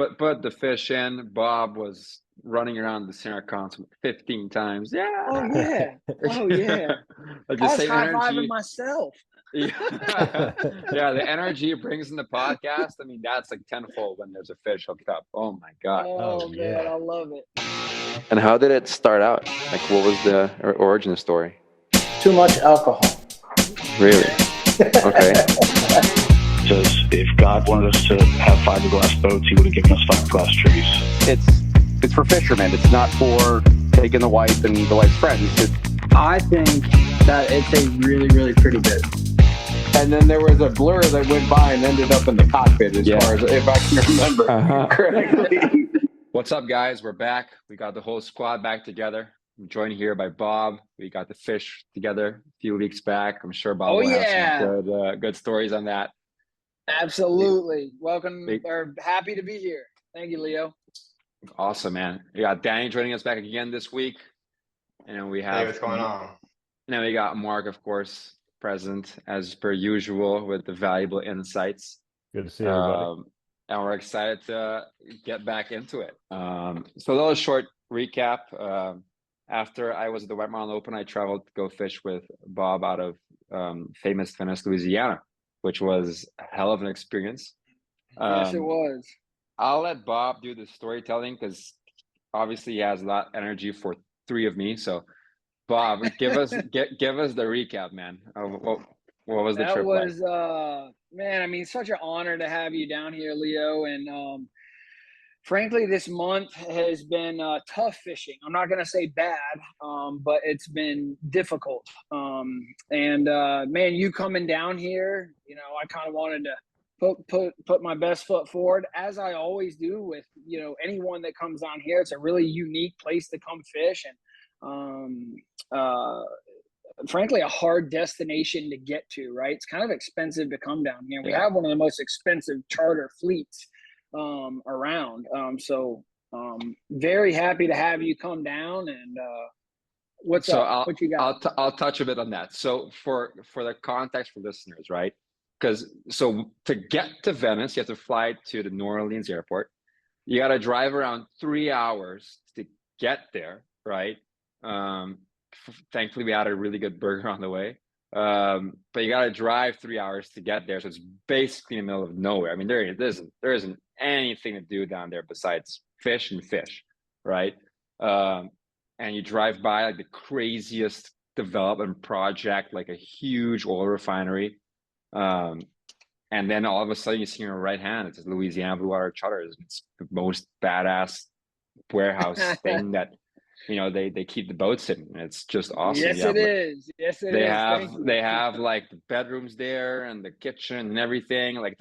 put the fish in. Bob was running around the center console 15 times. Yeah. Oh yeah. Oh yeah. Like I the was same high-fiving energy. myself. Yeah. Yeah, the energy it brings in the podcast. I mean, that's like tenfold when there's a fish hooked up. Oh my God. Oh, Oh, man, yeah. I love it. And how did it start out? Like, what was the origin story? Too much alcohol. Really? Okay. Says if God wanted us to have fiberglass boats, he would have given us fiberglass trees. It's for fishermen. It's not for taking the wife and the wife's friends. I think that it's a really, really pretty bit. And then there was a blur that went by and ended up in the cockpit, as far as if I can remember correctly. What's up, guys? We're back. We got the whole squad back together. I'm joined here by Bob. We got the fish together a few weeks back. I'm sure Bob will have some good stories on that. Absolutely. Welcome, or happy to be here. Thank you, Leo. Awesome, man. We got Danny joining us back again this week. And then we have... Hey, what's going on? And then we got Mark, of course, present as per usual with the valuable insights. Good to see everybody. And we're excited to get back into it. So a little short recap. After I was at the White Mountain Open, I traveled to go fish with Bob out of famous Venice, Louisiana, which was a hell of an experience. Yes, it was. I'll let Bob do the storytelling because obviously he has a lot of energy for three of me. So Bob, give us the recap, man. What was the trip like? That was, man, I mean, such an honor to have you down here, Leo. And frankly, this month has been tough fishing. I'm not going to say bad, but it's been difficult. Man, you coming down here, you know, I kind of wanted to put my best foot forward, as I always do with, you know, anyone that comes down here. It's a really unique place to come fish, and frankly, a hard destination to get to, right? It's kind of expensive to come down here. We have one of the most expensive charter fleets around. So very happy to have you come down. And what's up? What you got? I'll touch a bit on that. So for the context for listeners, right? Because so to get to Venice, you have to fly to the New Orleans airport. You got to drive around 3 hours to get there, right? Thankfully, we had a really good burger on the way. But you got to drive 3 hours to get there, so it's basically in the middle of nowhere. I mean, there isn't anything to do down there besides fish and fish, right? And you drive by like the craziest development project, like a huge oil refinery. And then all of a sudden you see on your right hand, it's Louisiana Blue Water Charters. It's the most badass warehouse thing that, you know, they keep the boats in. It's just awesome. Yes, it is. Yes, it is. They have like the bedrooms there and the kitchen and everything. Like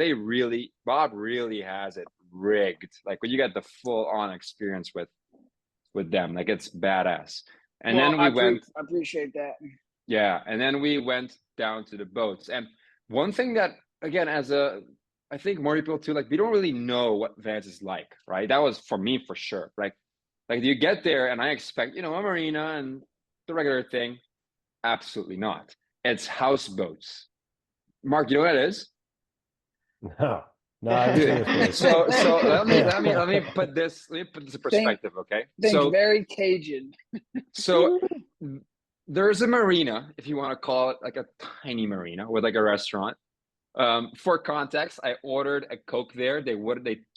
Bob really has it rigged. Like when you get the full on experience with them, like it's badass. And then we went. I appreciate that. Yeah, and then we went down to the boats. And one thing that, again, I think more people too, like we don't really know what Venice is like, right? That was for me for sure. Like you get there and I expect, you know, a marina and the regular thing. Absolutely not. It's houseboats. Mark, you know what it is? No, I haven't. So let me put this in perspective, okay? So very Cajun. So there's a marina, if you want to call it like a tiny marina with like a restaurant. For context, I ordered a Coke there. They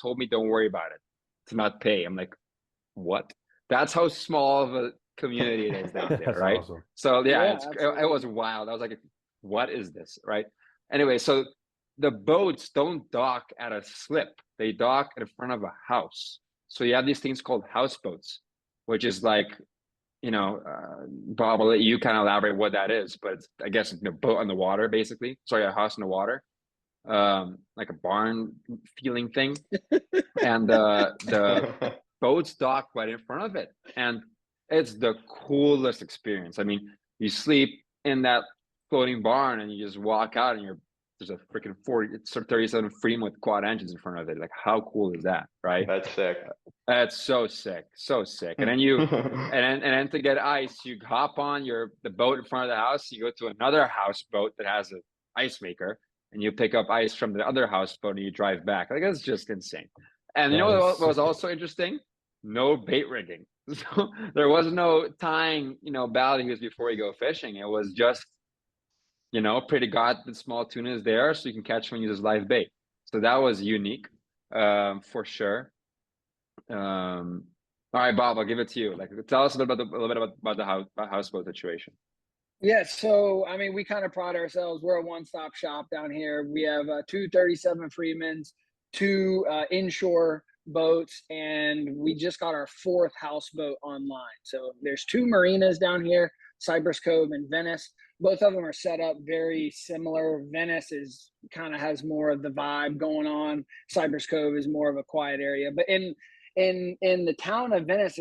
told me don't worry about it, to not pay. I'm like, what? That's how small of a community it is down there, right? Awesome. So yeah, it was wild. I was like, what is this, right? Anyway, so the boats don't dock at a slip. They dock in front of a house. So you have these things called houseboats, which is like, you know, Bob, I'll let you kind of elaborate what that is, but it's, I guess, a boat on the water, basically. Sorry, a house on the water, like a barn feeling thing. And the boats dock right in front of it. And it's the coolest experience. I mean, you sleep in that floating barn and you just walk out and there's a freaking 37 Freeman with quad engines in front of it. Like, how cool is that, right? That's sick. That's so sick. And then and then to get ice, you hop on the boat in front of the house. You go to another houseboat that has an ice maker, and you pick up ice from the other houseboat and you drive back. Like, it's just insane. And you know That what is was sick. also interesting? No bait rigging. So there was no tying, ballyhoo's before you go fishing. It was just, pretty got the small tunas there so you can catch them and use as live bait. So that was unique, for sure. All right, Bob, I'll give it to you. Like, tell us a little bit about the houseboat situation. Yeah, so I mean, we kind of pride ourselves. We're a one-stop shop down here. We have 237 Freemans, 2 inshore boats, and we just got our 4th houseboat online. So there's 2 marinas down here, Cypress Cove and Venice. Both of them are set up very similar. Venice is kind of has more of the vibe going on. Cypress Cove is more of a quiet area. But in the town of Venice,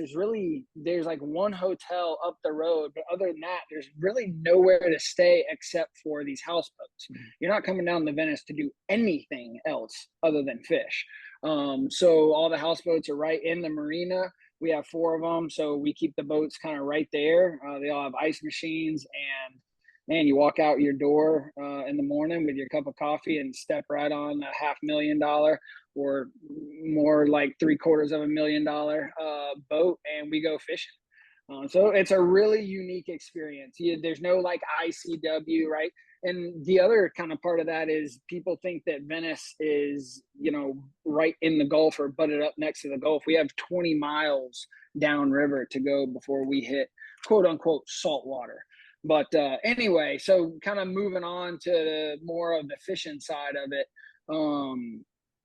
there's like one hotel up the road, but other than that, there's really nowhere to stay except for these houseboats. You're not coming down to Venice to do anything else other than fish. So all the houseboats are right in the marina. We have 4 of them, so we keep the boats kind of right there. They all have ice machines, and man, you walk out your door in the morning with your cup of coffee and step right on a $500,000 or more like $750,000 boat, and we go fishing. So it's a really unique experience. There's no like ICW, right? And the other kind of part of that is people think that Venice is, right in the Gulf or butted up next to the Gulf. We have 20 miles downriver to go before we hit quote unquote salt water. But anyway, so kind of moving on to more of the fishing side of it.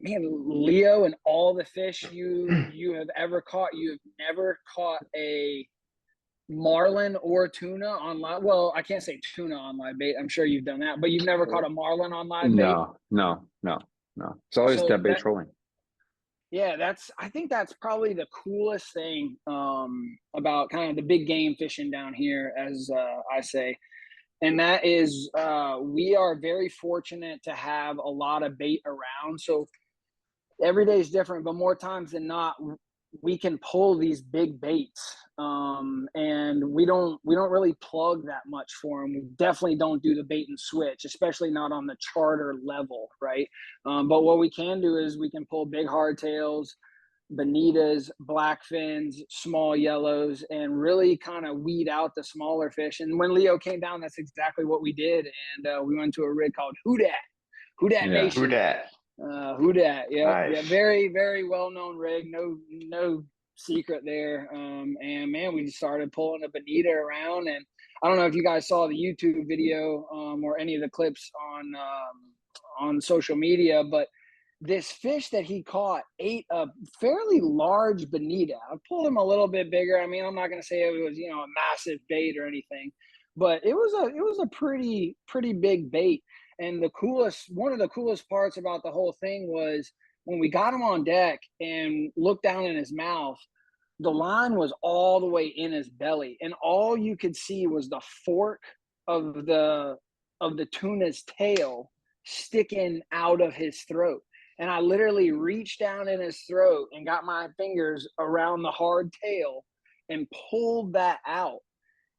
Man, Leo, and all the fish you have ever caught, you have never caught a marlin or tuna on live. Well, I can't say tuna on live bait. I'm sure you've done that, but you've never caught a marlin on live bait. No. It's always So dead bait trolling. Yeah, I think that's probably the coolest thing about kind of the big game fishing down here, as I say. And that is we are very fortunate to have a lot of bait around. So every day is different, but more times than not, we can pull these big baits, and we don't really plug that much for them. We definitely don't do the bait and switch, especially not on the charter level, right? But what we can do is we can pull big hardtails, bonitas, blackfins, small yellows, and really kind of weed out the smaller fish. And when Leo came down, that's exactly what we did. And we went to a rig called Who Dat Nation. Who dat? Who Dat? Yeah, Nice. yeah, very, very well-known rig. No secret there. And man, we just started pulling a bonita around. And I don't know if you guys saw the YouTube video or any of the clips on social media, but this fish that he caught ate a fairly large bonita. I pulled him a little bit bigger. I mean, I'm not going to say it was, a massive bait or anything, but it was a pretty big bait. And one of the coolest parts about the whole thing was when we got him on deck and looked down in his mouth, the line was all the way in his belly, and all you could see was the fork of the tuna's tail sticking out of his throat. And I literally reached down in his throat and got my fingers around the hard tail and pulled that out.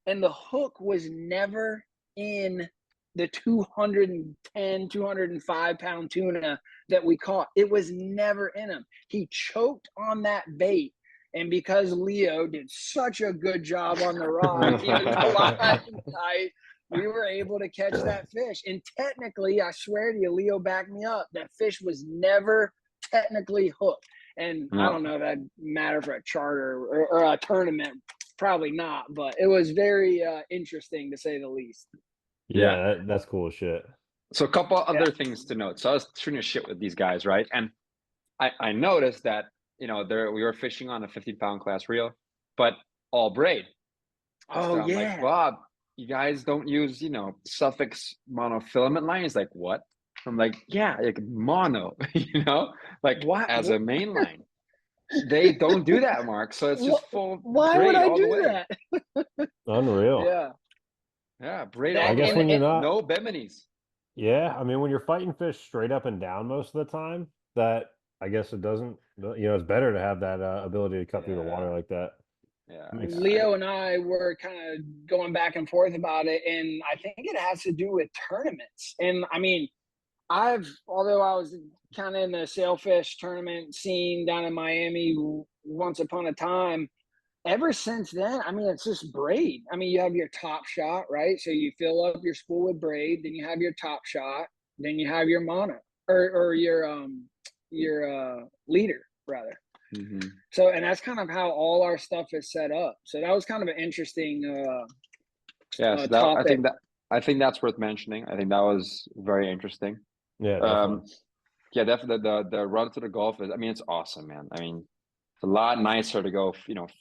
And the hook was never in the 210, 205 pound tuna that we caught. It was never in him. He choked on that bait. And because Leo did such a good job on the rod, keeping the line tight, we were able to catch that fish. And technically, I swear to you, Leo backed me up, that fish was never technically hooked. And I don't know if that matter for a charter or a tournament, probably not, but it was very interesting to say the least. Yeah, that's cool as shit. So a couple other things to note. So I was shooting a shit with these guys, right? And I noticed that, we were fishing on a 50-pound class reel, but all braid. Oh, so I'm like, Bob, you guys don't use, suffix monofilament line? He's like, what? I'm like, yeah, like mono, like what? As a main line. They don't do that, Mark. So it's just full. Why would I do that? Unreal. Yeah, braid. I guess when you're not, no beminis. Yeah, I mean, when you're fighting fish straight up and down most of the time, that I guess it doesn't. It's better to have that ability to cut through the water like that. Yeah, Leo and I were kind of going back and forth about it, and I think it has to do with tournaments. And I mean, although I was kind of in the sailfish tournament scene down in Miami once upon a time, ever since then, I mean, it's just braid. I mean, you have your top shot, right? So you fill up your spool with braid, then you have your top shot, then you have your mono or your leader rather. Mm-hmm. So, and that's kind of how all our stuff is set up. So that was kind of an interesting so topic. I think that's worth mentioning. I think that was very interesting. Yeah, definitely. Yeah, definitely the run to the Gulf is, I mean, it's awesome, man. I mean, it's a lot nicer to go,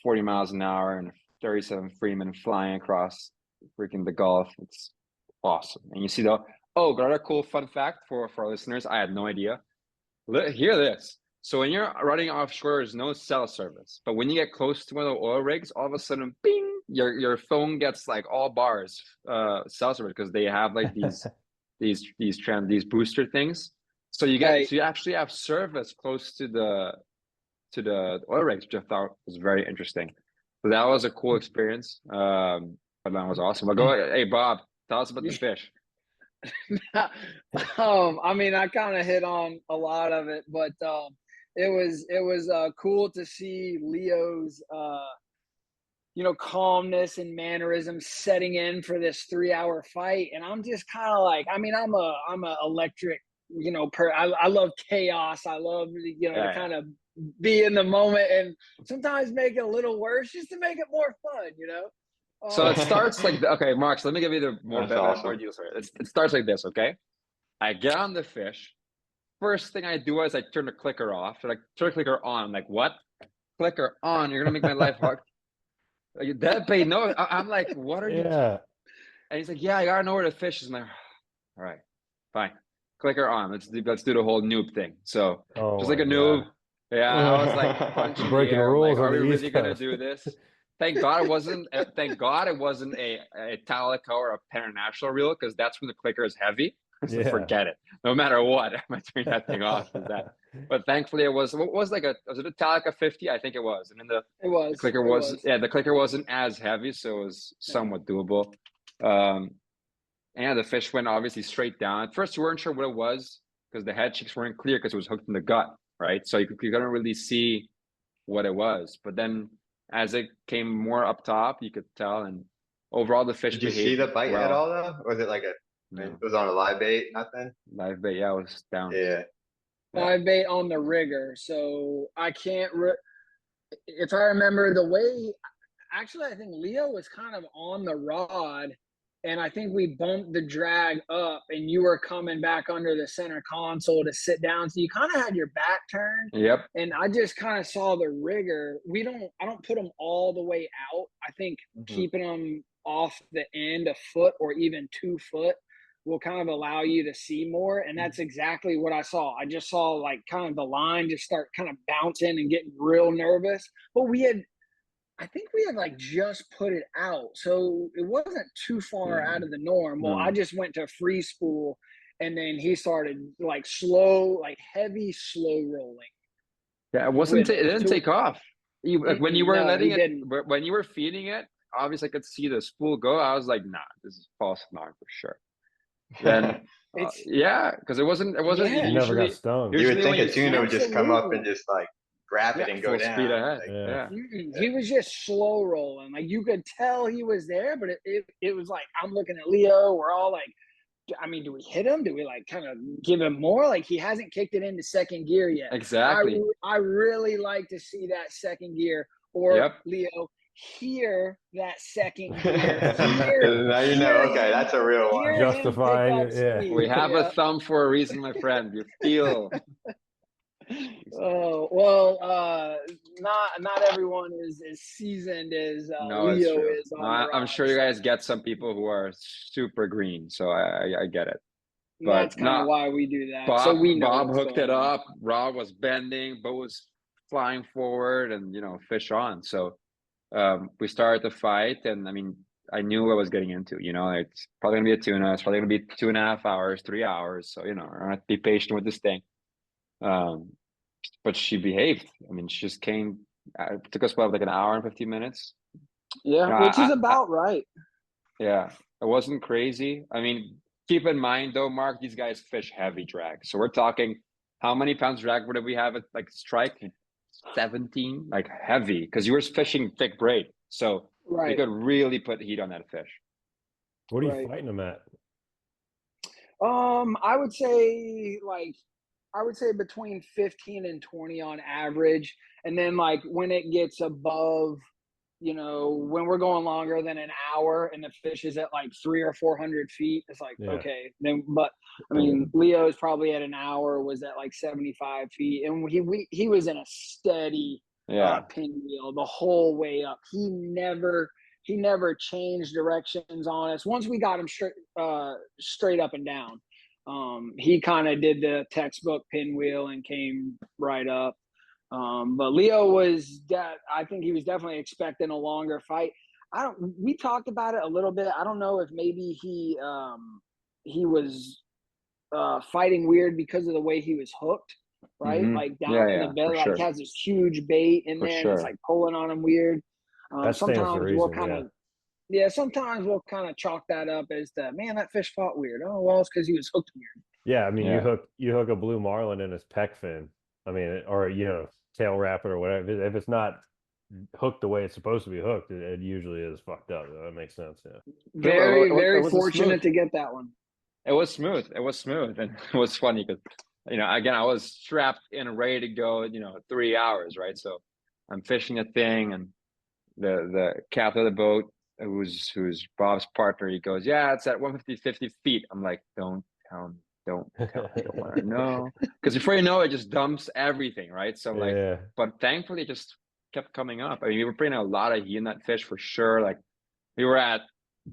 40 miles an hour and 37 Freeman flying across freaking the Gulf. It's awesome. And you see got a cool fun fact for our listeners. I had no idea. Hear this. So when you're running offshore, there's no cell service. But when you get close to one of the oil rigs, all of a sudden, bing, your phone gets like all bars, cell service, because they have like these booster things. So you actually have service close to the oil rigs, which I thought was very interesting. So that was a cool experience. But that was awesome. But hey Bob, tell us about the fish. I mean, I kind of hit on a lot of it, but it was cool to see Leo's calmness and mannerism setting in for this 3-hour fight. And I'm just kind of like, I mean, I'm a electric, I love chaos. I love, to kind of be in the moment and sometimes make it a little worse just to make it more fun, So it starts like, okay, Mark, so let me give you the more Awesome. deals for it. It starts like this, okay? I get on the fish. First thing I do is I turn the clicker off. Like, turn the clicker on. I'm like, what? Clicker on? You're going to make my life hard. Like, that bait, no. I'm like, what are you doing? And he's like, yeah, I got to know where the fish is. I'm like, all right, fine. Clicker on. Let's do the whole noob thing. So just like a noob. Yeah, I was like punching breaking the air. rules. Like, are we really going to do this? Thank God it wasn't a Talica or a International reel, because that's when the clicker is heavy. So forget it. No matter what, I'm gonna turn that thing off. But thankfully, it was was it a Talica 50? I think it was. And then the clicker the clicker wasn't as heavy, so it was somewhat doable. And the fish went obviously straight down. At first, you weren't sure what it was because the head cheeks weren't clear because it was hooked in the gut, right? So you couldn't really see what it was. But then as it came more up top, you could tell. And overall, the fish. Did you see the bite at all though? Or was it like it was on a live bait, nothing? Live bait, yeah, it was down. Yeah. Live bait on the rigger. So I can't, if I remember the way, actually, I think Leo was kind of on the rod, and I think we bumped the drag up, and you were coming back under the center console to sit down. So you kind of had your back turned. Yep. And I just kind of saw the rigger. I don't put them all the way out. I think keeping them off the end, a foot or even 2 foot, will kind of allow you to see more. And that's exactly what I saw. I just saw like kind of the line just start kind of bouncing and getting real nervous. But I think we had like just put it out. So it wasn't too far out of the norm. Well, I just went to free spool, and then he started like heavy slow rolling. Yeah, it didn't take off. When you were when you were feeding it, obviously I could see the spool go. I was like, nah, this is false alarm for sure. Then because it wasn't You never got stung. You would think a tuna would just come up and just like grab it and go down. Speed ahead. Like, he was just slow rolling. Like you could tell he was there, but it was like, I'm looking at Leo. We're all like, I mean, do we hit him? Do we like kind of give him more? Like he hasn't kicked it into second gear yet. Exactly. I really like to see that second gear, or Leo, hear that second gear. Now you know. Okay, that's a real one. Justifying it. Yeah. We have a thumb for a reason, my friend. You feel. Oh well, not everyone is as seasoned as Leo is. I'm sure you guys get some people who are super green, so I get it. But that's kind of why we do that. Bob hooked it up. Rob was bending, boat was flying forward, and fish on. So we started the fight, and I mean, I knew what I was getting into. It's probably gonna be a tuna. It's probably gonna be 2.5 hours, 3 hours. So I'm gonna have to be patient with this thing. But she behaved. I mean, she just came. It took us like an hour and 15 minutes. Yeah, which is about right. Yeah, it wasn't crazy. I mean, keep in mind though, Mark, these guys fish heavy drag. So we're talking, how many pounds drag would we have at like strike? 17, like heavy, because you were fishing thick braid. So you Right. could really put heat on that fish. What are you Right. fighting them at? I would say between 15 and 20 on average. And then like when it gets above, when we're going longer than an hour and the fish is at like 300 or 400 feet, it's like, Yeah. okay, then, but I mean, Leo's probably at an hour was at like 75 feet, and he was in a steady pinwheel the whole way up. He never changed directions on us. Once we got him straight up and down, he kind of did the textbook pinwheel and came right up. But Leo was I think he was definitely expecting a longer fight. We talked about it a little bit. I don't know if maybe he was fighting weird because of the way he was hooked, right? Mhm. Like down in the belly, like sure. he has this huge bait in For there, and sure. it's like pulling on him weird. That stands to Sometimes we'll reason, kind of sometimes we'll kind of chalk that up as man, that fish fought weird. Oh well, it's because he was hooked weird. Yeah, I mean, Yeah. you hook a blue marlin in his pec fin. I mean, or tail wrap it or whatever. If it's not hooked the way it's supposed to be hooked, it usually is fucked up. That makes sense. Yeah. Very, very was fortunate smooth. to get that one. It was smooth. It was smooth, and it was funny because, again, I was strapped in and ready to go. 3 hours, right? So I'm fishing a thing, and the captain of the boat, who's Bob's partner, he goes, "Yeah, it's at 150 feet." I'm like, "Don't tell me. Don't tell me. I don't want to know." Because before you know it, just dumps everything, right? So like, Yeah. but thankfully it just kept coming up. I mean, we were putting a lot of heat in that fish for sure. Like we were at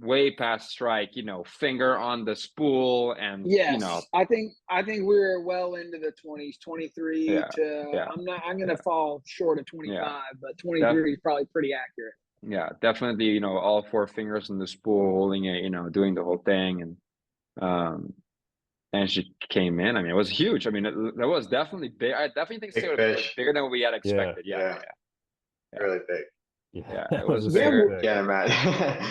way past strike, finger on the spool, and Yes, I think we're well into the 20s, 23 yeah. I'm gonna fall short of 25, but 23 is probably pretty accurate. Yeah, definitely, all 4 fingers on the spool, holding it, doing the whole thing, and she came in. I mean, it was huge. I mean, it was definitely big. I definitely think Big it was fish. bigger than we had expected. Yeah. Really big. Yeah, it was super big. big. Yeah, man.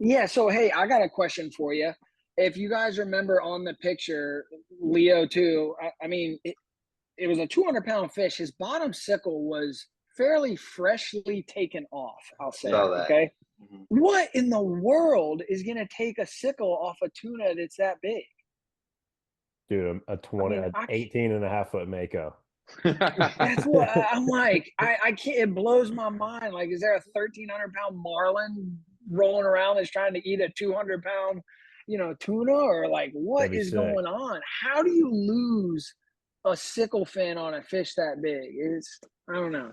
Yeah, so hey, I got a question for you. If you guys remember on the picture, Leo too, I mean, it was a 200-pound fish. His bottom sickle was fairly freshly taken off, I'll say. Saw that. Okay. Mhm. What in the world is going to take a sickle off a tuna that's that big? Dude, a 18 and a half foot mako. That's what I'm like. I can't. It blows my mind. Like, is there a 1,300-pound marlin rolling around that's trying to eat a 200-pound, tuna, or like what is going on? How do you lose a sickle fin on a fish that big? I don't know.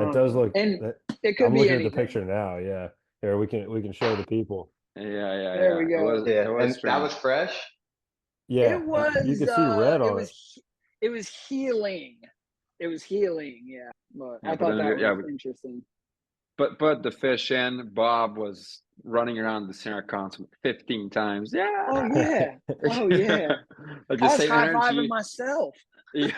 It does look. And it could I'm be looking anything. at the picture now. Yeah, here we can show the people. Yeah. There we go. It was and that was fresh. Yeah, It was. You can see red on it. It was healing. It was healing. Yeah, but I thought that was interesting. But the fish in, Bob was running around the center console 15 times. Yeah. Oh yeah. Oh yeah. Like I was high-fiving myself. Yeah,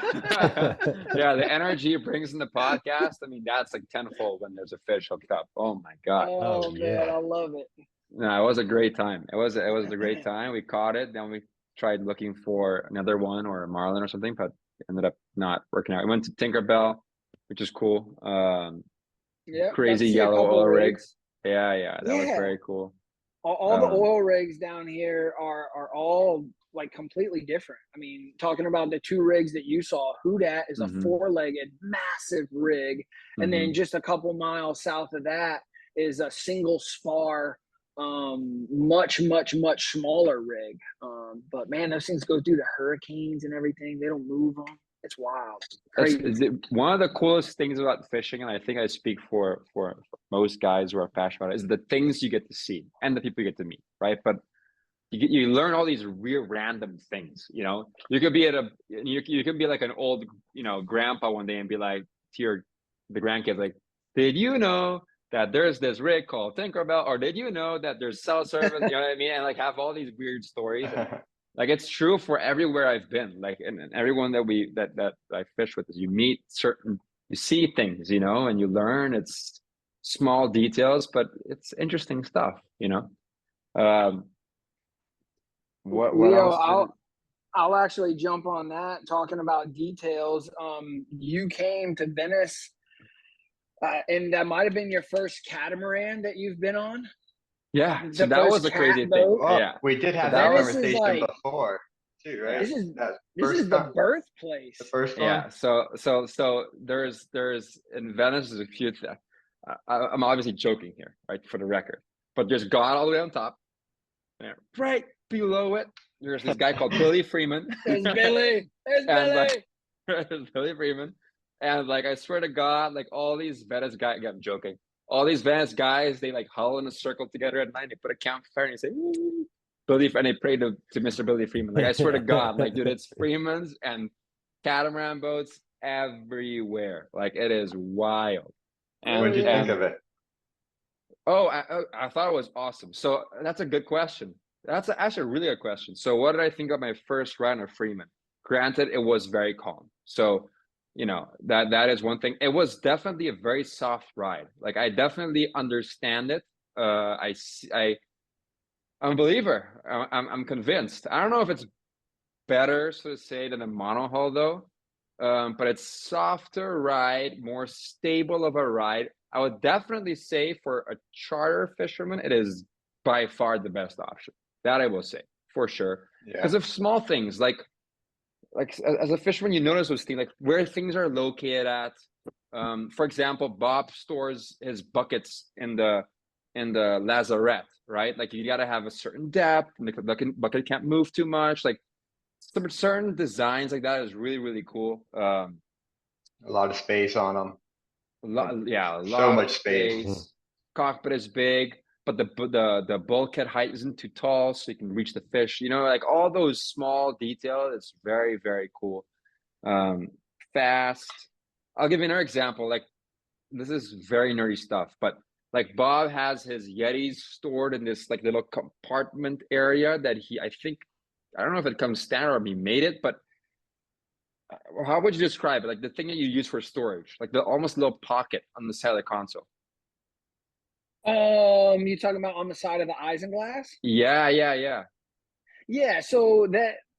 the energy it brings in the podcast. I mean, that's like tenfold when there's a fish hooked up. Oh my god. Oh man, I love it. No, it was a great time. It was a great time. We caught it. Then we tried looking for another one or a marlin or something, but it ended up not working out. We went to Tinkerbell, which is cool. Crazy yellow oil rigs. Yeah, that was very cool. All the oil rigs down here are all like completely different. I mean, talking about the 2 rigs that you saw, Houdat is a 4-legged massive rig, and then just a couple miles south of that is a single spar, much smaller rig. But man, those things go through the hurricanes and everything. They don't move them. It's wild. One of the coolest things about fishing, and I think I speak for most guys who are passionate about it, is the things you get to see and the people you get to meet, right? But you learn all these weird random things. You could be you could be like an old grandpa one day and be like to the grandkids, like, did you know that there's this rig called Tinkerbell, or did you know that there's cell service? You know what I mean? And like have all these weird stories. Like it's true for everywhere I've been. Like and everyone that I fish with, is you see things, and you learn. It's small details, but it's interesting stuff. What Leo, else? I'll actually jump on that. Talking about details, you came to Venice, and that might have been your first catamaran that you've been on. Yeah, so The that first was a cat crazy thing. boat. Oh, Yeah, we did so have that that was Venice is conversation like before too, right? this is That this first is the time, birthplace. the first yeah. one. So there's in Venice there's a few things. I'm obviously joking here, right, for the record. But there's God all the way on top. And right below it, there's this guy called Billy Freeman. There's Billy. There's And Billy. there's Billy Freeman. And like I swear to God, like all these Venice guys, I'm joking. All these Venice guys, they like huddle in a circle together at night. They put a campfire and they say, "Ooh." Billy, and they pray to Mr. Billy Freeman. Like I swear to God, like dude, it's Freeman's and catamaran boats everywhere. Like it is wild. What did you think of it? Oh, I thought it was awesome. So that's a good question. That's actually a really good question. So what did I think of my first run of Freeman? Granted, it was very calm. So, you know, that is one thing. It was definitely a very soft ride. Like I definitely understand it. I'm a believer. I'm convinced. I don't know if it's better, so to say, than a monohull though. But it's softer ride, more stable of a ride. I would definitely say for a charter fisherman, it is by far the best option. That I will say for sure. Yeah. Because of small things like as a fisherman, you notice those things like where things are located at. For example, Bob stores his buckets in the lazarette, right? Like you got to have a certain depth, and the bucket can't move too much. Like some certain designs like that is really really cool. A lot of space on them. A lot much of space. Cockpit is big, but the bulkhead height isn't too tall, so you can reach the fish. You know, like all those small details. It's very very cool. Fast. I'll give you another example. Like this is very nerdy stuff, but like Bob has his Yetis stored in this like little compartment area that I think I don't know if it comes standard or he made it, but how would you describe it? Like the thing that you use for storage, like the almost little pocket on the side of the console. You talking about on the side of the isinglass? Yeah. Yeah, so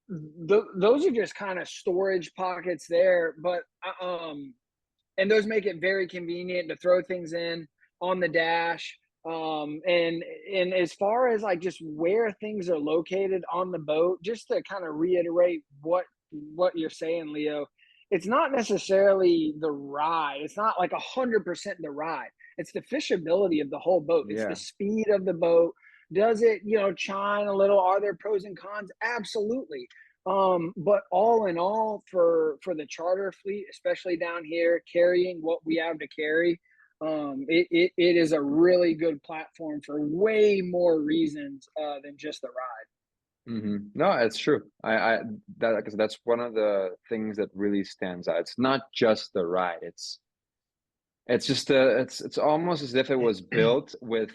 those are just kind of storage pockets there, but and those make it very convenient to throw things in on the dash. And as far as like just where things are located on the boat, just to kind of reiterate what you're saying, Leo, it's not necessarily the ride. It's not like 100% the ride. It's the fishability of the whole boat. It's the speed of the boat. Does it, chine a little? Are there pros and cons? Absolutely. But all in all, for the charter fleet, especially down here, carrying what we have to carry, it is a really good platform for way more reasons than just the ride. No, it's true. Because that's one of the things that really stands out. It's not just the ride. It's just it's almost as if it was built with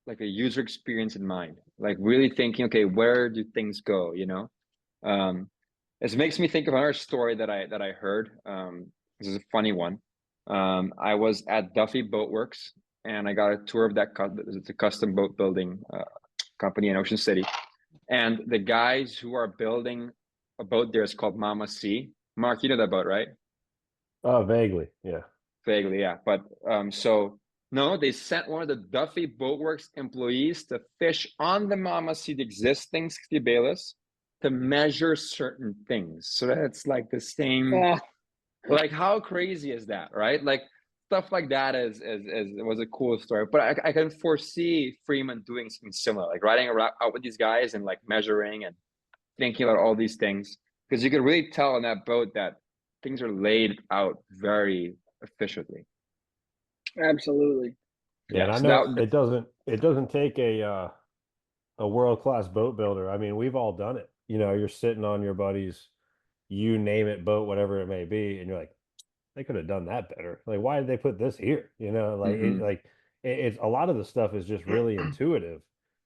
like a user experience in mind, like really thinking, okay, where do things go? It makes me think of another story that I heard. This is a funny one. I was at Duffy Boatworks and I got a tour of that. It's a custom boat building company in Ocean City, and the guys who are building a boat there is called Mama C. Mark, you know that boat, right? Oh, vaguely, yeah. Vaguely, yeah. But so no, they sent one of the Duffy Boatworks employees to fish on the Mama C, the existing 60 bayless, to measure certain things. So that it's like the same. Like how crazy is that, right? Like stuff like that is was a cool story. But I can foresee Freeman doing something similar, like riding out with these guys and like measuring and thinking about all these things, because you could really tell on that boat that things are laid out very efficiently. Absolutely. Yeah, and I know it doesn't take a world-class boat builder. I mean, we've all done it. You're sitting on your buddy's, you name it, boat, whatever it may be, and you're like, they could have done that better. Like, why did they put this here? It's a lot of the stuff is just really intuitive,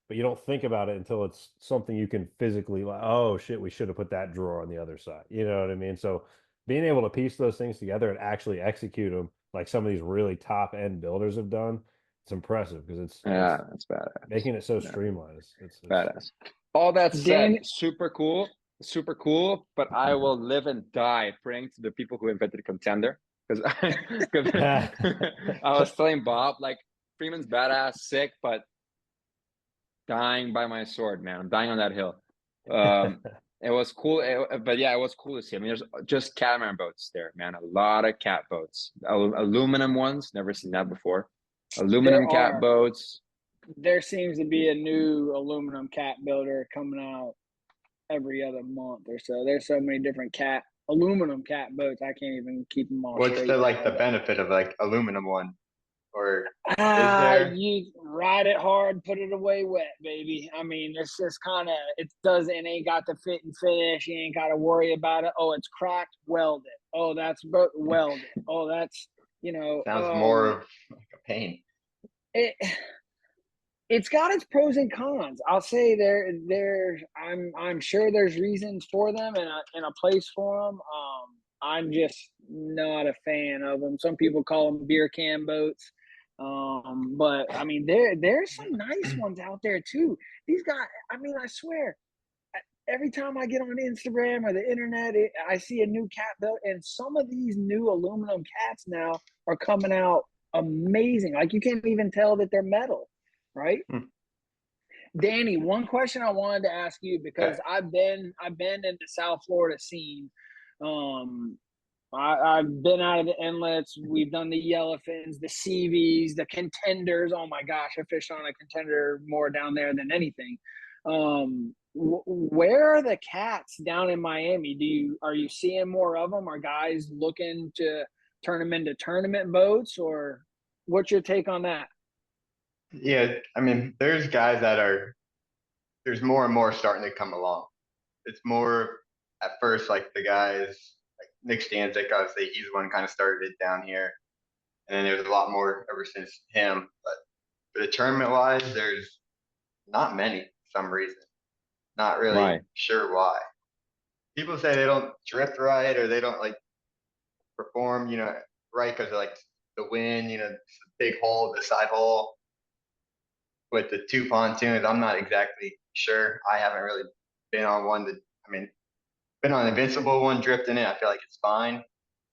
but you don't think about it until it's something you can physically, like, oh shit, we should have put that drawer on the other side. You know what I mean? So being able to piece those things together and actually execute them like some of these really top end builders have done, it's impressive because it's that's badass. Making it so streamlined. It's badass. All that said, Dan- super cool, but I will live and die praying to the people who invented Contender. Because I was telling Bob, like, Freeman's badass, sick, but dying by my sword, man. I'm dying on that hill. It was cool, but yeah, it was cool to see. I mean, there's just catamaran boats there, man. A lot of cat boats, aluminum ones. Never seen that before. Aluminum cat boats. There seems to be a new aluminum cat builder coming out every other month or so. There's so many different aluminum cat boats. I can't even keep them all What's straight. the benefit of like aluminum one? Or is there? You ride it hard, put it away wet, baby. I mean, it's just kind of, it ain't got the fit and finish. You ain't got to worry about it. Oh, it's cracked, weld it. Oh, that's weld it. Oh, that's, Sounds more of like a pain. It's got its pros and cons. I'll say I'm sure there's reasons for them and a place for them. I'm just not a fan of them. Some people call them beer can boats. But I mean, there's some nice ones out there too. These guys, I mean, I swear, every time I get on Instagram or the internet, I see a new cat boat, and some of these new aluminum cats now are coming out amazing. Like, you can't even tell that they're metal, right? Danny, one question I wanted to ask you, because I've been in the South Florida scene. I've been out of the inlets. We've done the Yellowfins, the CVs, the contenders. Oh my gosh, I fished on a contender more down there than anything. Where are the cats down in Miami? Are you seeing more of them? Are guys looking to turn them into tournament boats, or what's your take on that? Yeah, I mean, there's more and more starting to come along. It's more at first like the guys like Nick Stanzik, obviously he's the one kind of started it down here, and then there's a lot more ever since him. But for the tournament wise, there's not many for some reason. Not really sure why. People say they don't drift right, or they don't like perform, right, because of like the wind, the big hole, the side hole with the two pontoons. I'm not exactly sure. I haven't really been on one been on an Invincible one drifting it. I feel like it's fine.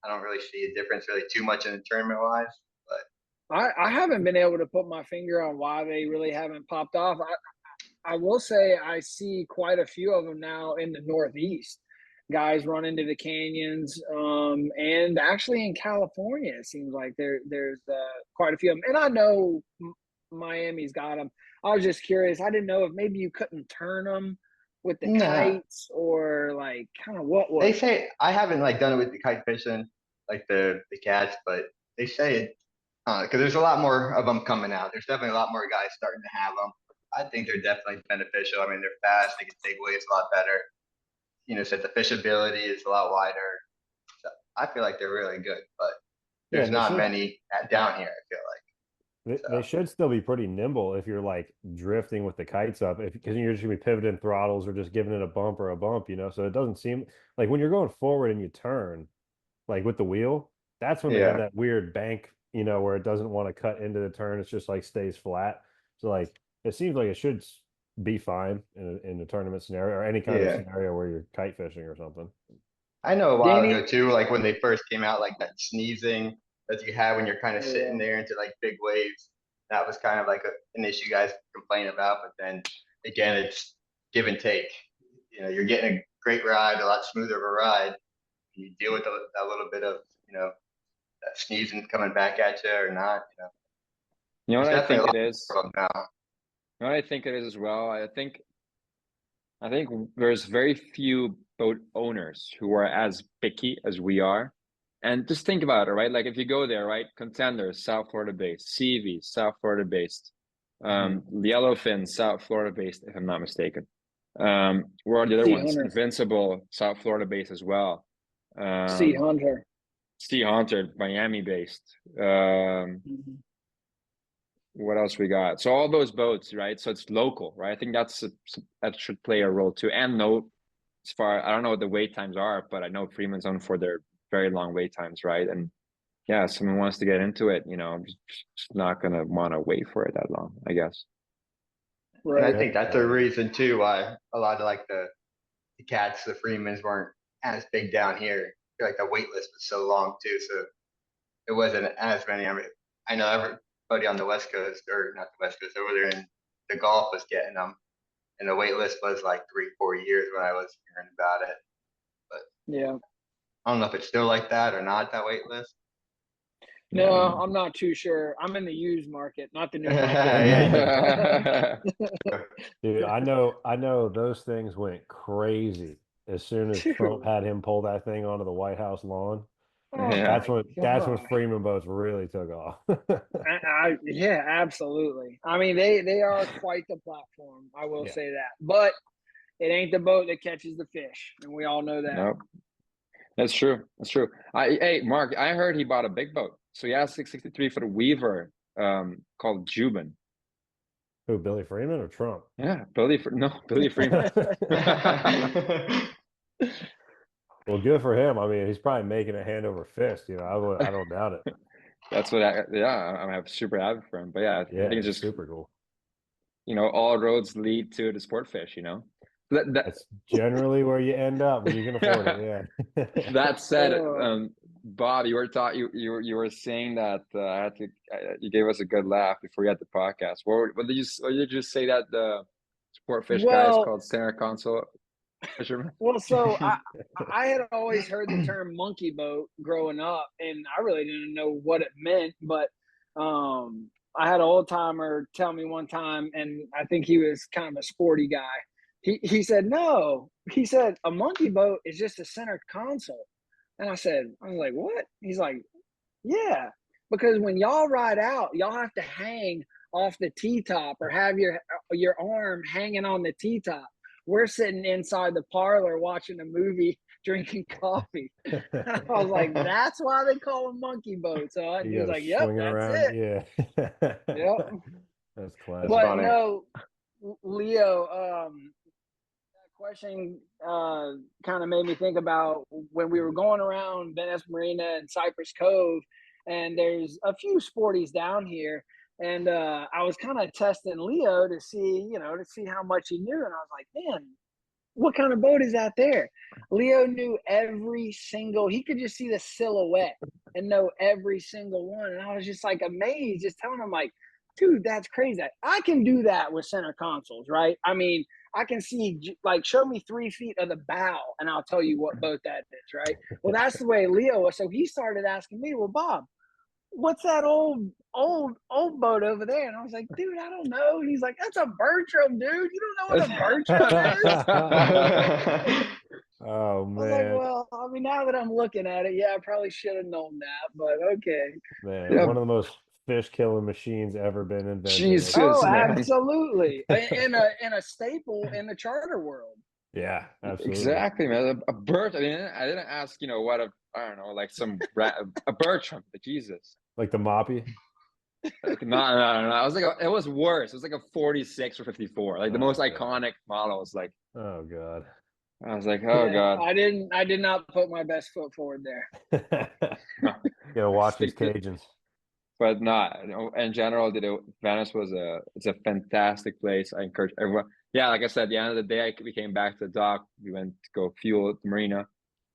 I don't really see a difference really too much in the tournament wise. But I haven't been able to put my finger on why they really haven't popped off. I will say I see quite a few of them now in the Northeast. Guys run into the canyons, and actually in California, it seems like there's quite a few of them. And I know Miami's got them. I was just curious. I didn't know if maybe you couldn't turn them with the kites, or like kind of what was. They say, I haven't like done it with the kite fishing, like the cats, but they say it, because there's a lot more of them coming out. There's definitely a lot more guys starting to have them. I think they're definitely beneficial. I mean, they're fast. They can take waves a lot better. So the fishability is a lot wider. So I feel like they're really good, but there's not many down here, I feel like. They should still be pretty nimble if you're like drifting with the kites up, because you're just gonna be pivoting throttles or just giving it a bump. So it doesn't seem like when you're going forward and you turn, like with the wheel, that's when they have that weird bank, where it doesn't want to cut into the turn. It's just like stays flat. So like it seems like it should be fine in a tournament scenario, or any kind of scenario where you're kite fishing or something. I know a while ago too, like when they first came out, like that sneezing that you have when you're kind of sitting there into like big waves. That was kind of like an issue guys complain about. But then again, it's give and take. You're getting a great ride, a lot smoother of a ride. You deal with that little bit of, that sneezing coming back at you or not. You know what I think it is? Now. You know what I think it is as well? I think there's very few boat owners who are as picky as we are. And just think about it, right? Like if you go there, right? Contenders, South Florida based, CV, South Florida based, Yellowfin, South Florida based, if I'm not mistaken. Where are the other ones? Invincible, South Florida based as well. Sea Hunter, Miami based. What else we got? So all those boats, right? So it's local, right? I think that should play a role too. And I don't know what the wait times are, but I know Freeman's on for their very long wait times, right? And yeah, if someone wants to get into it, I'm just not gonna want to wait for it that long, I guess. And I Right. think that's a reason too why a lot of like the cats, the Freemans weren't as big down here. I feel like the wait list was so long too, so it wasn't as many. I mean, I know everybody on the West Coast, or not the West Coast, over there in the Gulf was getting them, and the wait list was like 3-4 years when I was hearing about it. But Yeah. I don't know if it's still like that or not, that wait list. No, I'm not too sure. I'm in the used market, not the new market. Yeah. Dude, I know those things went crazy as soon as Trump had him pull that thing onto the White House lawn. Oh Yeah. That's when God. Freeman boats really took off. Yeah, absolutely. I mean, they are quite the platform. I will Yeah. say that, but it ain't the boat that catches the fish, and we all know that. Nope. That's true. That's true. Hey, Mark, I heard he bought a big boat. So he has 663 foot Weaver called Jubin. Who, Billy Freeman or Trump? Yeah, Billy Freeman. Well, good for him. I mean, he's probably making it hand over fist. You know, I don't doubt it. That's what I'm super happy for him. But yeah, I think it's just super cool. You know, all roads lead to the Sportfish, you know. That's generally where you end up when you can afford it. Yeah. That said, Bob, you were saying that you gave us a good laugh before you had the podcast. What did you say that the Sportfish guy is called center console fisherman? Well, so I had always heard the term monkey boat growing up, and I really didn't know what it meant. But I had an old timer tell me one time, and I think he was kind of a sporty guy. He said, no. He said, a monkey boat is just a center console. And I was like, what? He's like, yeah. Because when y'all ride out, y'all have to hang off the T-top or have your arm hanging on the T-top. We're sitting inside the parlor watching a movie, drinking coffee. I was like, that's why they call them monkey boats. So he was like, yep, that's around. it. Yeah. Yep. That's classic. But funny. no, Leo, that question kind of made me think about when we were going around Venice Marina and Cypress Cove, and there's a few sporties down here. And I was kind of testing Leo to see how much he knew. And I was like, man, what kind of boat is out there? Leo knew every single, he could just see the silhouette and know every single one. And I was just like amazed, just telling him like, dude, that's crazy. I can do that with center consoles, right? I mean, I can see, like, show me 3 feet of the bow and I'll tell you what boat that is, right? Well, that's the way Leo was. So he started asking me, well, Bob, what's that old boat over there? And I was like, dude, I don't know. And he's like, that's a Bertram, dude. You don't know what a Bertram is? Oh, man. I was like, well, I mean, now that I'm looking at it, yeah, I probably should have known that, but okay. Man, Yeah. one of the most fish killing machines ever been invented. Jesus, Oh, man. absolutely. in a staple in the charter world. Yeah, absolutely. Exactly, man. A bird. I mean, I didn't ask, what I don't know, like some a Bertram. But Jesus, like the Moppy. Like, no. I was like, it was worse. It was like a 46 or 54, like the most God. iconic models. Like, Oh God. I was like, oh Yeah, God. I did not put my best foot forward there. You gotta watch these Cajuns. But not in general. Venice it's a fantastic place. I encourage everyone. Yeah, like I said, at the end of the day, we came back to the dock. We went to go fuel at the marina.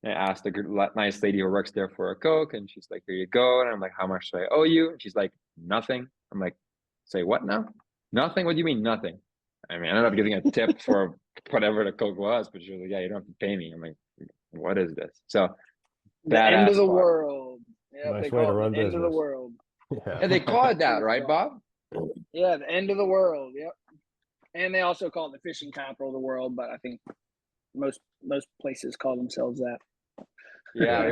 And I asked the nice lady who works there for a Coke, and she's like, "Here you go." And I'm like, "How much do I owe you?" And she's like, "Nothing." I'm like, "Say what now? Nothing? What do you mean nothing?" I mean, I ended up giving a tip for whatever the Coke was, but she was like, "Yeah, you don't have to pay me." I'm like, "What is this?" So The end of the spot. world. Yeah, Nice they way to call it run the end of the business. world. Yeah. And they call it that, right, Bob? Yeah, the end of the world. Yep. And they also call it the fishing capital of the world, but I think most places call themselves that. Yeah,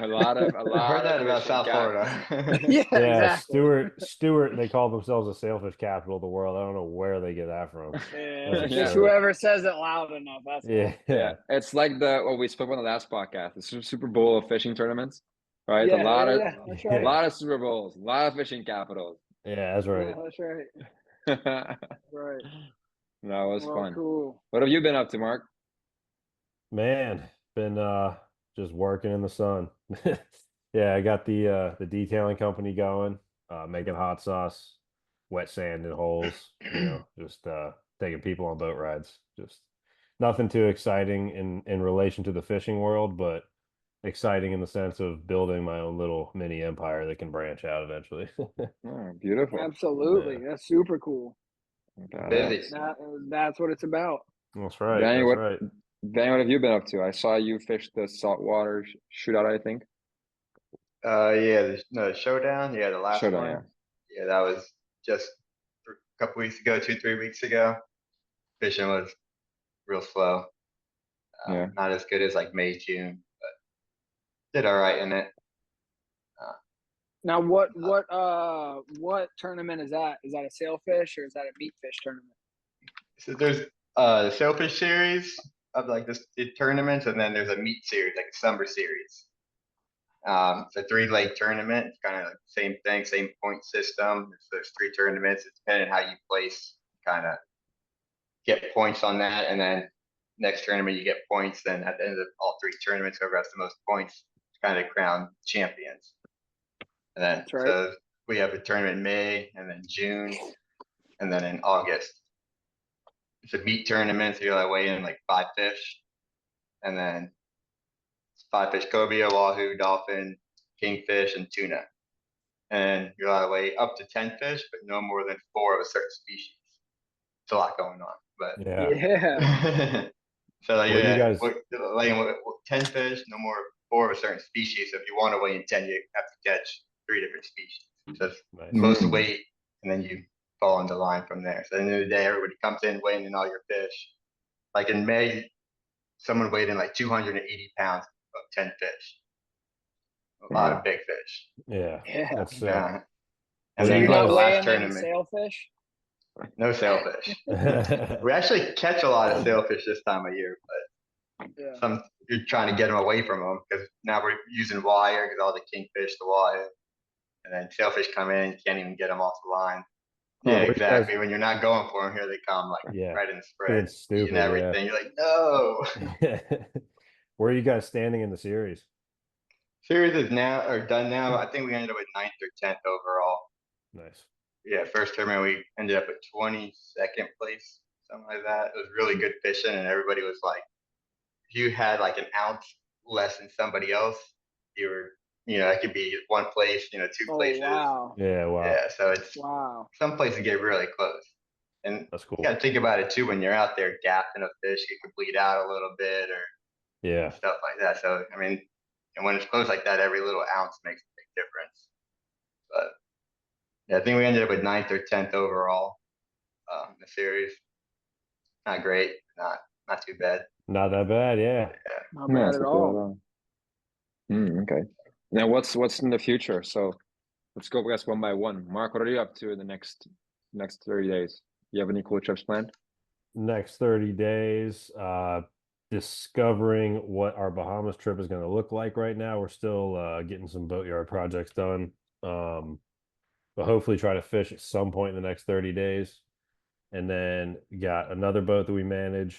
a lot of I heard that about fishing South guys. Florida. Yeah, Yeah, exactly. Stewart, they call themselves the sailfish capital of the world. I don't know where they get that from. Yeah, Yeah. just whoever says it loud enough. That's Yeah. Yeah, it's like what we spoke on the last podcast, the Super Bowl of fishing tournaments, right? Yeah, a lot of that's a right. lot of Super Bowls, a lot of fishing capitals. Yeah, that's right. Yeah, that's right. Right. No, it was Well, fun. cool. What have you been up to, Mark? Man, been just working in the sun. Yeah, I got the detailing company going, making hot sauce. wet sand and holes, just taking people on boat rides. Just nothing too exciting in relation to the fishing world, but exciting in the sense of building my own little mini empire that can branch out eventually. Oh, beautiful. Absolutely. Yeah. That's super cool. Busy. That's what it's about. That's right. Danny, That's what, right. Danny, what have you been up to? I saw you fish the saltwater shootout, I think. Yeah, the showdown. Yeah, the last Showdown, one. yeah. Yeah, that was just a couple weeks ago, 2-3 weeks ago. Fishing was real slow. Yeah. Not as good as like May, June, but did all right in it. Now, what tournament is that? Is that a sailfish or is that a meat fish tournament? So there's the Sailfish series of like the tournaments, and then there's a meat series, like a summer series. It's a 3-leg tournament. It's kind of like the same thing, same point system. There's 3 tournaments. It's depending on how you place, kind of get points on that, and then next tournament you get points. Then at the end of all 3 tournaments, whoever has the most points kind of crown champions. And then That's right. so we have a tournament in May, and then June, and then in August. It's a meat tournament, so you're like weigh in like 5 fish, and then it's 5 fish: cobia, wahoo, dolphin, kingfish, and tuna. And you're allowed to weigh up to 10 fish, but no more than 4 of a certain species. It's a lot going on, but Yeah. so like, Well, you guys- laying 10 fish, no more 4 of a certain species. So if you want to weigh in 10, you have to catch 3 different species. So it's Nice. most weight, and then you fall into line from there. So at the end of the day, everybody comes in weighing in all your fish. Like in May, someone weighed in like 280 pounds of 10 fish. A lot of big fish. Yeah. Yeah. That's And So then you're the not last weighing any tournament, sailfish? no sailfish. We actually catch a lot of sailfish this time of year, but Yeah. you're trying to get them away from them because now we're using wire because all the kingfish, the wire, and then sailfish come in, you can't even get them off the line. Yeah, Where you exactly. guys- When you're not going for them, here they come, like right in the being spread, stupid, eating everything. You're like, no. Where are you guys standing in the series? Series is now or done now. I think we ended up with 9th or 10th overall. Nice. Yeah, first tournament we ended up at 22nd place, something like that. It was really good fishing, and everybody was like, if you had like an ounce less than somebody else, you were, it could be 1 place, 2 places. Wow. Yeah. Wow. Yeah, so it's some places get really close, and That's cool. you got to think about it too when you're out there gapping a fish, it could bleed out a little bit or stuff like that. So I mean, and when it's close like that, every little ounce makes a big difference. But yeah, I think we ended up with 9th or 10th overall in the series. Not great, not too bad. Not that bad. Yeah. Not bad at all. Okay. Now what's in the future? So let's go, I guess, one by one. Mark, what are you up to in the next 30 days? You have any cool trips planned? Next 30 days, discovering what our Bahamas trip is going to look like right now. We're still getting some boatyard projects done. But hopefully try to fish at some point in the next 30 days. And then got another boat that we manage,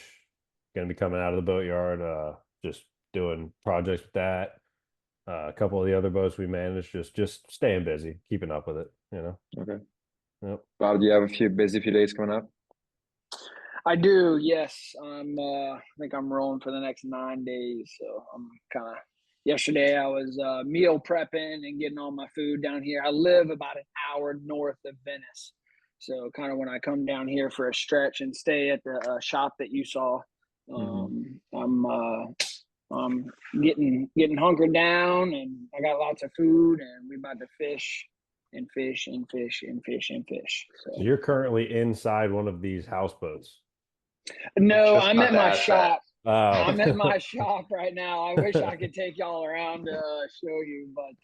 going to be coming out of the boatyard, just doing projects with that. A couple of the other boats we manage, just staying busy, keeping up with it, Okay. Yep. Bob, do you have a few days coming up? I do, yes. I think I'm rolling for the next 9 days. So I'm kind of, yesterday I was meal prepping and getting all my food down here. I live about an hour north of Venice. So kind of when I come down here for a stretch and stay at the shop that you saw, I'm getting hunkered down, and I got lots of food, and we about to fish and fish and fish and fish and fish. So you're currently inside one of these houseboats. No, I'm at my shop. Oh. I'm at my shop right now. I wish I could take y'all around to show you, but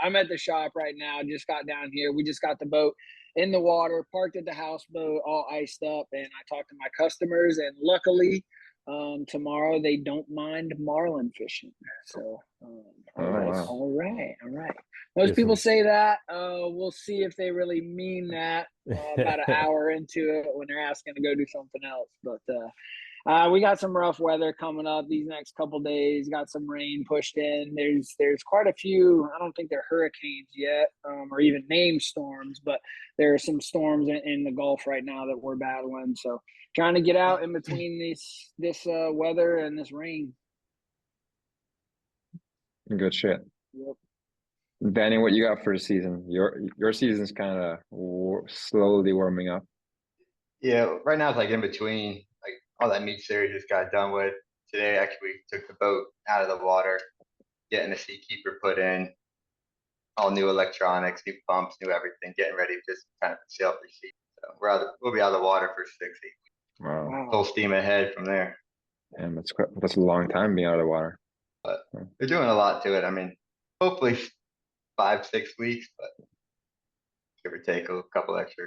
I'm at the shop right now. Just got down here. We just got the boat in the water, parked at the houseboat, all iced up, and I talked to my customers, and luckily tomorrow they don't mind marlin fishing. So all right. Most people say that. We'll see if they really mean that about an hour into it when they're asking to go do something else. But We got some rough weather coming up these next couple days. Got some rain pushed in. There's quite a few. I don't think they're hurricanes yet, or even named storms, but there are some storms in the Gulf right now that we're battling. So trying to get out in between this weather and this rain. Good shit. Yep. Danny, what you got for the season? Your season's kind of slowly warming up. Yeah, right now it's like in between. Like all that meat series just got done with today. Actually, we took the boat out of the water, getting the seakeeper put in, all new electronics, new pumps, new everything, getting ready to just kind of sail for sea. So we'll be out of the water for 6 8 weeks. Wow. Full steam ahead from there. And that's a long time being out of the water. But they're doing a lot to it. I mean, hopefully 5 6 weeks, but give or take a couple extra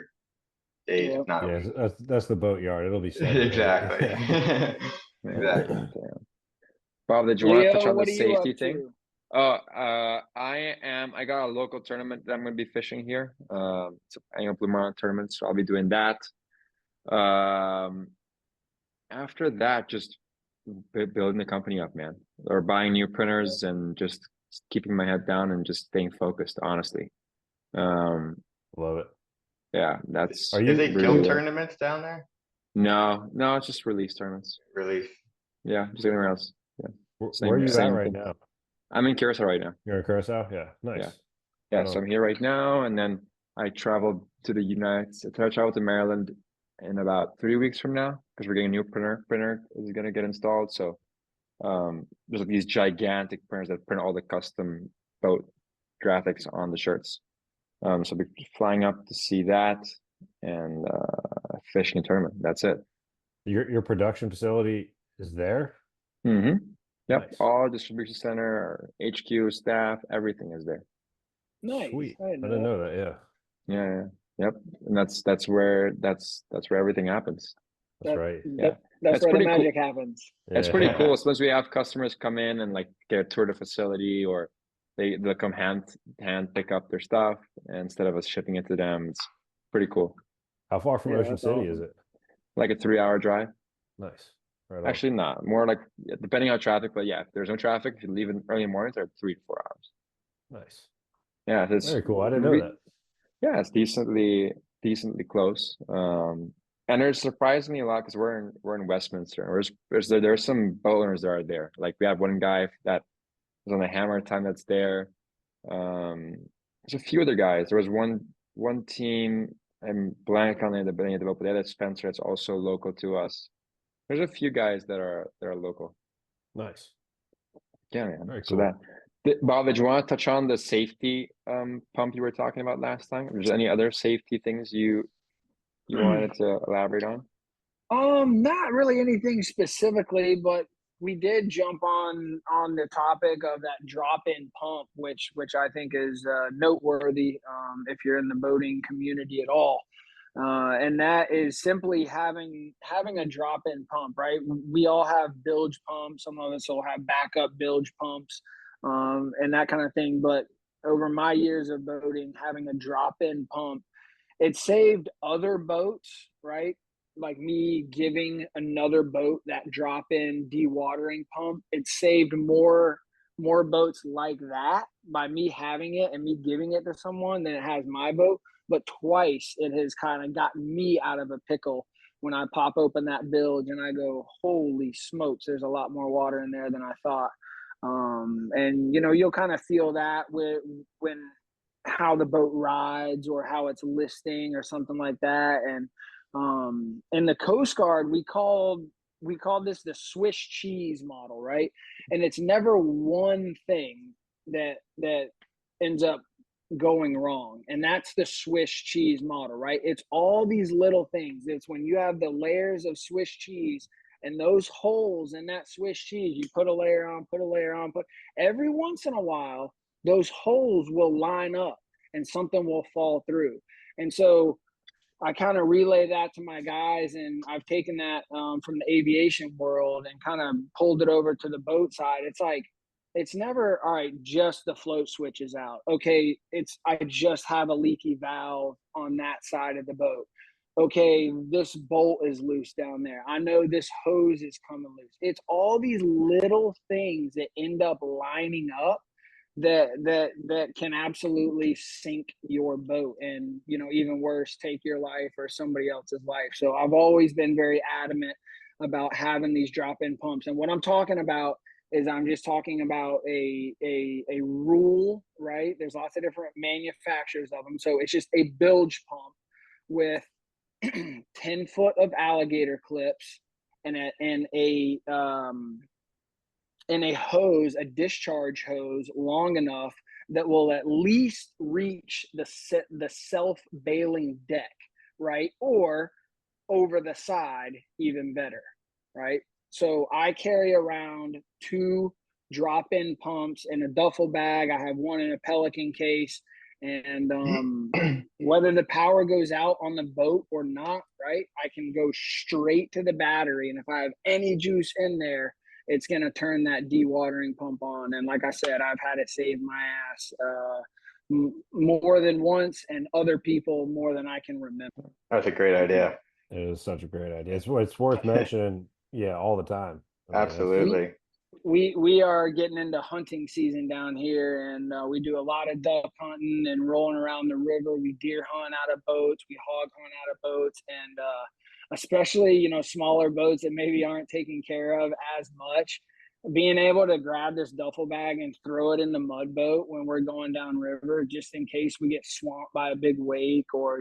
days. Yeah. If not a week. That's the boat yard. It'll be set. Exactly. Exactly. Damn. Bob, did you want to touch on what the are you up safety thing? to? I got a local tournament that I'm going to be fishing here. It's an annual Blue Marlin tournament, so I'll be doing that. After that, just building the company up, man, or buying new printers and just keeping my head down and just staying focused, honestly. Love it. Yeah, that's. Are Is they really kill tournaments down there? No, it's just release tournaments. Release. Yeah, just anywhere else. Yeah. Where are you at same right thing. now? I'm in Curacao right now. You're in Curacao? Yeah. Nice. Yeah, so I'm here right now, and then I traveled to Maryland in about 3 weeks from now because we're getting a new printer. Printer is gonna get installed. So there's like these gigantic printers that print all the custom boat graphics on the shirts. So I'll be flying up to see that and fishing a tournament. That's it. Your production facility is there? Mm-hmm. Yep. Nice. All distribution center, HQ staff, everything is there. Nice. Sweet. I didn't know that. Yeah. Yeah. Yep. And that's where everything happens. That's right. Yeah. That's where the pretty cool. magic happens. It's Yeah. pretty cool. Especially we have customers come in and like get a tour of the facility, or they'll come hand pick up their stuff, and instead of us shipping it to them. It's pretty cool. How far from Yeah, Ocean that's City is awesome. it? Like a 3-hour drive. Nice. Right on. Actually, not more like depending on traffic, but yeah, if there's no traffic, if you leave in early mornings, they're 3 to 4 hours. Nice. Yeah, it's Very cool. I didn't know that. Yeah, it's decently close. And there's surprised me a lot because we're in Westminster. There's some boat owners that are there. Like we have one guy that was on the Hammer time that's there. There's a few other guys. There was one team. I'm blank on the beginning of the boat, but they had Spencer. That's also local to us. There's a few guys that are local. Nice. Yeah, man. Very So cool. Bob, did you want to touch on the safety pump you were talking about last time? Or is there any other safety things you wanted to elaborate on? Not really anything specifically, but we did jump on the topic of that drop-in pump, which I think is noteworthy if you're in the boating community at all. And that is simply having a drop-in pump, right? We all have bilge pumps. Some of us will have backup bilge pumps, and that kind of thing. But over my years of boating, having a drop-in pump, it saved other boats, right? Like me giving another boat that drop-in dewatering pump. It saved more boats like that by me having it and me giving it to someone than it has my boat. But twice it has kind of gotten me out of a pickle when I pop open that bilge and I go, holy smokes, there's a lot more water in there than I thought. And you'll kind of feel that when how the boat rides or how it's listing or something like that. And in the Coast Guard, we call this the Swiss cheese model, right? And it's never one thing that ends up going wrong, and that's the Swiss cheese model, right? It's all these little things. It's when you have the layers of Swiss cheese and those holes in that Swiss cheese, you put a layer on, every once in a while those holes will line up and something will fall through. And so I kind of relay that to my guys, and I've taken that from the aviation world and kind of pulled it over to the boat side. It's like, it's never, all right, just the float switch is out. Okay, I just have a leaky valve on that side of the boat. okay, this bolt is loose down there. I know this hose is coming loose. It's all these little things that end up lining up that can absolutely sink your boat, and even worse, take your life or somebody else's life. So I've always been very adamant about having these drop-in pumps. And what I'm talking about is I'm just talking about a rule, right? There's lots of different manufacturers of them. So it's just a bilge pump with 10 foot of alligator clips and a hose, a discharge hose long enough that will at least reach the self-bailing deck, right? Or over the side, even better, right? So I carry around 2 drop-in pumps in a duffel bag. I have one in a Pelican case. And whether the power goes out on the boat or not, right, I can go straight to the battery. And if I have any juice in there, it's going to turn that dewatering pump on. And like I said, I've had it save my ass more than once, and other people more than I can remember. That's a great idea. It is such a great idea. It's worth mentioning, yeah, all the time. I mean, Absolutely. We are getting into hunting season down here, and we do a lot of duck hunting and rolling around the river. We deer hunt out of boats, we hog hunt out of boats, and especially smaller boats that maybe aren't taken care of as much. Being able to grab this duffel bag and throw it in the mud boat when we're going down river, just in case we get swamped by a big wake, or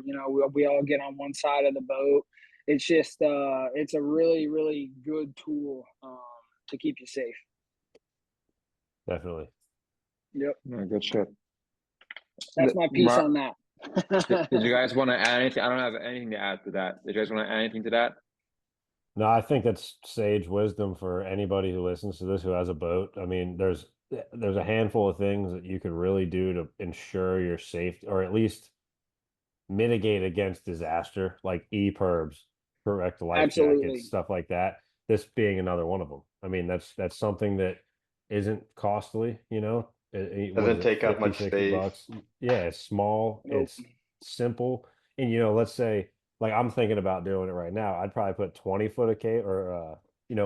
we all get on one side of the boat. It's just it's a really, really good tool to keep you safe. Definitely. Yep. No, good shit. That's my piece on that. Did you guys want to add anything? I don't have anything to add to that. Did you guys want to add anything to that? No, I think that's sage wisdom for anybody who listens to this who has a boat. I mean, there's a handful of things that you could really do to ensure your safety, or at least mitigate against disaster, like EPIRBs, correct life jackets, stuff like that. This being another one of them. I mean, that's something that isn't costly, It Doesn't take up 50, much 60 space. bucks. Yeah, it's small, Nope. it's simple. And let's say, like, I'm thinking about doing it right now. I'd probably put 20 foot of K or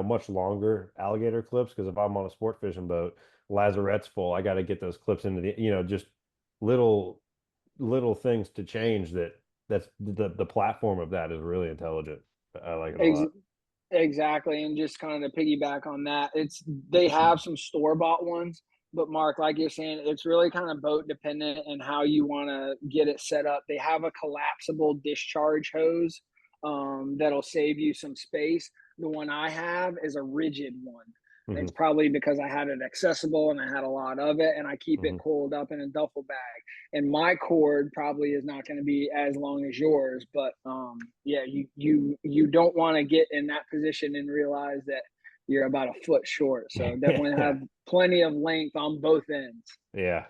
much longer alligator clips, because if I'm on a sport fishing boat, lazarette's full, I got to get those clips into the just little things to change. That's the platform of that is really intelligent. I like it a lot. Exactly. And just kind of to piggyback on that, they have some store-bought ones, but Mark, like you're saying, it's really kind of boat dependent and how you want to get it set up. They have a collapsible discharge hose that'll save you some space. The one I have is a rigid one. Mhm. It's probably because I had it accessible and I had a lot of it, and I keep it Mhm. coiled up in a duffel bag. And my cord probably is not going to be as long as yours, but yeah, you don't want to get in that position and realize that you're about a foot short. So definitely have plenty of length on both ends. Yeah.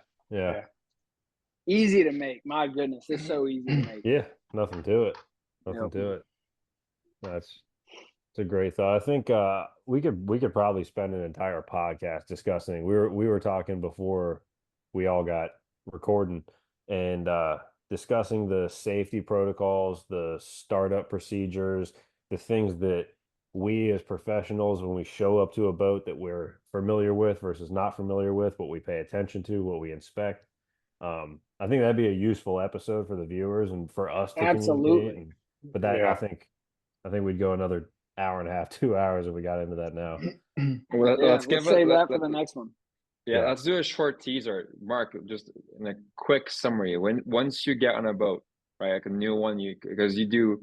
Easy to make. My goodness, it's so easy to make. Yeah, nothing to it. Nothing to it. It's a great thought. I think we could probably spend an entire podcast discussing. We were talking before we all got recording, and discussing the safety protocols, the startup procedures, the things that we as professionals, when we show up to a boat that we're familiar with versus not familiar with, what we pay attention to, what we inspect. I think that'd be a useful episode for the viewers and for us to communicate. But that I think we'd go another hour and a half, 2 hours if we got into that now. Well, let's save that for the next one. Yeah, let's do a short teaser. Mark, just in a quick summary. Once you get on a boat, right, like a new one, because you do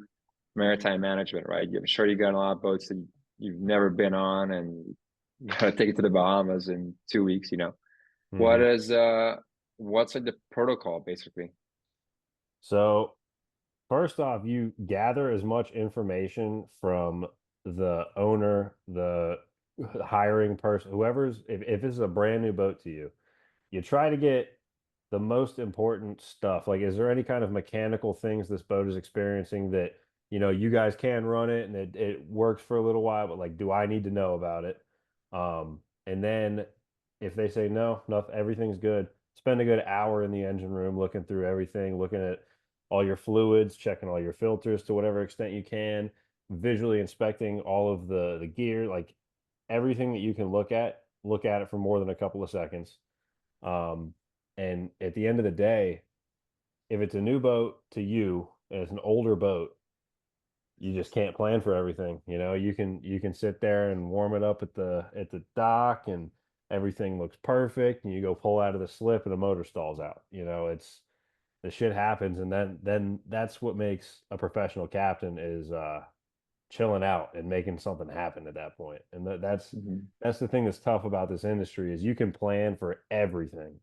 maritime management, right? I'm sure you got on a lot of boats that you've never been on, and you gotta take it to the Bahamas in 2 weeks. Mhm. What's like the protocol basically? So first off, you gather as much information from the owner, the hiring person, whoever's, if it's a brand new boat to you, you try to get the most important stuff. Like, is there any kind of mechanical things this boat is experiencing that, you guys can run it and it works for a little while, but like, do I need to know about it? And then if they say no, nothing, everything's good, spend a good hour in the engine room looking through everything, looking at all your fluids, checking all your filters to whatever extent you can, visually inspecting all of the gear, like everything that you can look at it for more than a couple of seconds. And at the end of the day, if it's a new boat to you and it's an older boat, you just can't plan for everything. You can sit there and warm it up at the dock and everything looks perfect, and you go pull out of the slip and the motor stalls out. It's the shit happens, and then that's what makes a professional captain is chilling out and making something happen at that point. And that's the thing that's tough about this industry is you can plan for everything,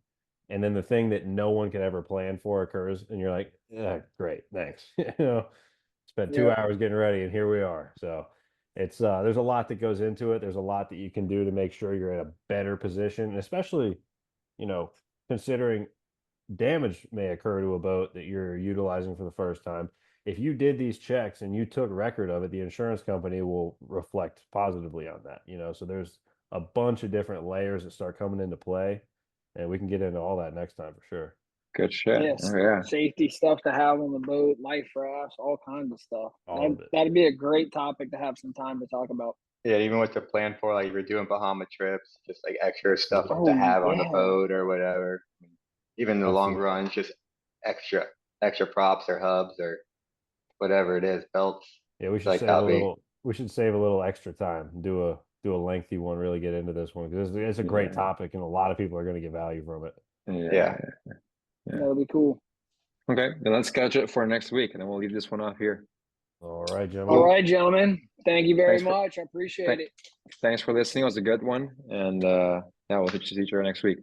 and then the thing that no one could ever plan for occurs, and you're like, yeah, great, thanks. Spent 2 hours getting ready, and here we are. So it's there's a lot that goes into it. There's a lot that you can do to make sure you're in a better position, and especially, considering damage may occur to a boat that you're utilizing for the first time. If you did these checks and you took record of it, the insurance company will reflect positively on that. So there's a bunch of different layers that start coming into play, and we can get into all that next time for sure. Good shit. Yes. Oh, yeah. Safety stuff to have on the boat, life rafts, all kinds of stuff. That'd be a great topic to have some time to talk about. Yeah, even what to plan for, like if you're doing Bahama trips, just like extra stuff to have on the boat or whatever. Even the long runs, just extra props or hubs or whatever it is, belts. Yeah, we should save a little extra time and do a lengthy one, really get into this one, because it's a great topic and a lot of people are going to get value from it. Yeah. That'll be cool. Okay, then let's schedule it for next week, and then we'll leave this one off here. All right, gentlemen. Thank you very much. I appreciate it. Thanks for listening. It was a good one, and we'll see you next week.